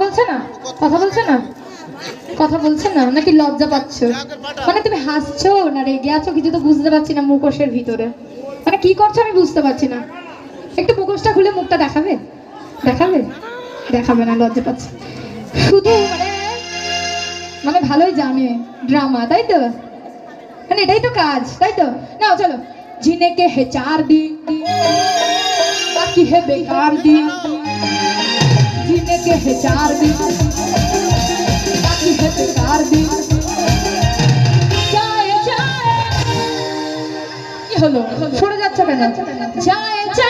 বলছে না, কথা বলছে না, কথা বলছে না, নাকি লজ্জা পাচ্ছ? মানে তুমি হাসছো না রেগে আছো কিছু তো বুঝতে পারছি না মুখোশের ভিতরে। মানে কি করছো আমি বুঝতে পারছি না। একটু মুখোশটা খুলে মুখটা দেখাবে? দেখাবে? দেখাবে না, লজ্জা পাচ্ছে। শুধু মানে মানে ভালোই জানে ড্রামা, তাই তো? মানে এটাই তো কাজ, তাই তো? নাও চলো। जीने के है 4 दिन बाकी है बेकार दिन, जीने के है 4 दिन बाकी है बेकार दिन, जाए जाए ये হলো সরে যাচ্ছে কেন? जाए जाए